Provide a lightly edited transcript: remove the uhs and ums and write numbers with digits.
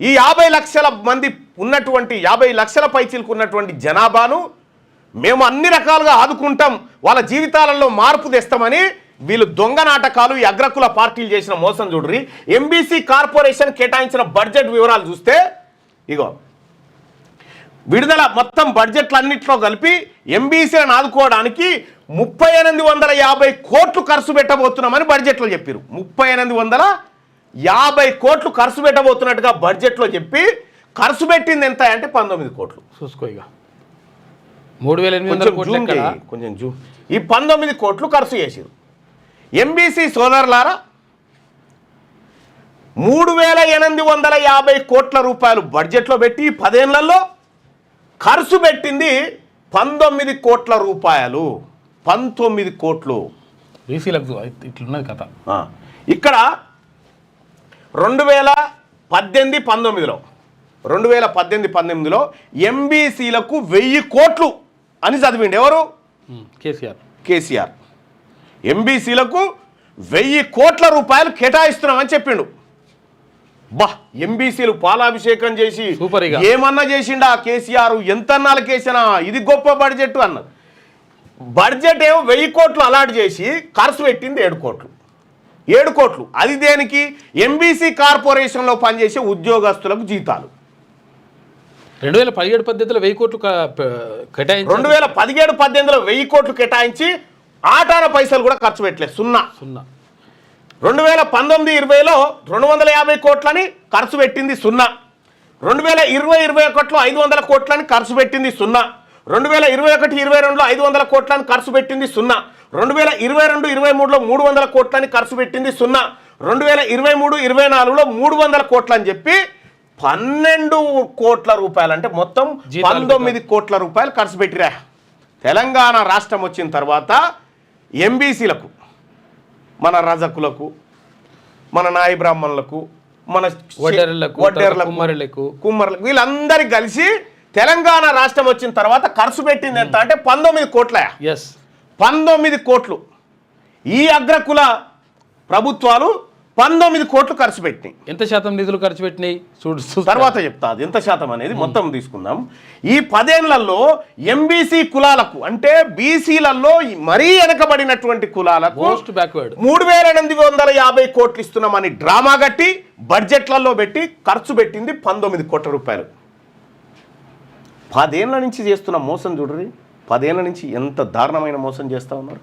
ఈ 50 లక్షల మంది ఉన్నటువంటి 50 లక్షల పైచీలకు ఉన్నటువంటి జనాభాను మేము అన్ని రకాలుగా ఆదుకుంటాం, వాళ్ళ జీవితాలలో మార్పు తెస్తామని వీళ్ళు దొంగ నాటకాలు ఈ అగ్రకుల పార్టీలు చేసిన మోసం చూడ్రి. ఎంబీసీ కార్పొరేషన్ కేటాయించిన బడ్జెట్ వివరాలు చూస్తే ఇగో విడుదల మొత్తం బడ్జెట్లన్నింటిలో కలిపి ఎంబీసీలను ఆదుకోవడానికి 3850 కోట్లు ఖర్చు పెట్టబోతున్నామని బడ్జెట్లో చెప్పారు. 3850 కోట్లు ఖర్చు పెట్టబోతున్నట్టుగా బడ్జెట్లో చెప్పి ఖర్చు పెట్టింది ఎంత అంటే 19 కోట్లు. చూసుకో ఇక 3800 కోట్లు కొంచెం ఈ 19 కోట్లు ఖర్చు చేసారు. ఎంబీసీ సోదరులారా 3850 కోట్ల రూపాయలు బడ్జెట్లో పెట్టి 10 ఏళ్లలో ఖర్చు పెట్టింది 19 కోట్ల రూపాయలు. 19 కోట్లు బీసీలకు ఇట్లున్నది కథ. ఇక్కడ 2018-19లో ఎంబీసీలకు 1000 కోట్లు అని చదివిండి ఎవరు? కేసీఆర్. ఎంబీసీలకు 1000 కోట్ల రూపాయలు కేటాయిస్తున్నామని చెప్పిండు. బా ఎంబీసీలు పాలాభిషేకం చేసి ఏమన్నా చేసిండా కేసీఆర్? ఎంత కేసినా ఇది గొప్ప బడ్జెట్ అన్నది. బడ్జెట్ ఏమో 1000 కోట్లు అలాట్ చేసి ఖర్చు పెట్టింది 7 కోట్లు. 7 కోట్లు అది దేనికి? ఎంబీసీ కార్పొరేషన్లో పనిచేసే ఉద్యోగస్తులకు జీతాలు. 2017-18లో 1000 కోట్లు కేటాయించి 2017-18లో 1000 కోట్లు కేటాయించి ఆటాన పైసలు కూడా ఖర్చు పెట్టలేదు. సున్నా. 2019-20లో 250 కోట్లని ఖర్చు పెట్టింది సున్నా. 2020-21లో 500 కోట్లని ఖర్చు పెట్టింది సున్నా. 2021-22లో 500 కోట్లని ఖర్చు పెట్టింది సున్నా. 2022-23లో 300 కోట్లని ఖర్చు పెట్టింది సున్నా. 2023-24లో 300 కోట్లని చెప్పి 12 కోట్ల రూపాయలు అంటే మొత్తం 19 కోట్ల రూపాయలు ఖర్చు పెట్టిరా. తెలంగాణ రాష్ట్రం వచ్చిన తర్వాత ఎంబీసీలకు, మన రజకులకు, మన నాయి బ్రాహ్మణులకు, మన కుమ్మరులకు వీళ్ళందరికీ కలిసి తెలంగాణ రాష్ట్రం వచ్చిన తర్వాత ఖర్చు పెట్టింది ఎంత అంటే 19 కోట్ల. 19 కోట్లు. ఈ అగ్రకుల ప్రభుత్వాలు 19 కోట్లు ఖర్చు పెట్టినాయి. ఎంత శాతం నిధులు ఖర్చు పెట్టినాయి తర్వాత చెప్తా, అది ఎంత శాతం అనేది మొత్తం తీసుకుందాం. ఈ 10 ఏళ్లలో ఎంబీసీ కులాలకు అంటే బీసీలలో మరీ వెనకబడినటువంటి కులాలకు 3850 కోట్లు ఇస్తున్నామని డ్రామా కట్టి బడ్జెట్లలో పెట్టి ఖర్చు పెట్టింది 19 కోట్ల రూపాయలు. 10 ఏళ్ల నుంచి చేస్తున్న మోసం చూడరి. 10 ఏళ్ల నుంచి ఎంత దారుణమైన మోసం చేస్తూ ఉన్నారు.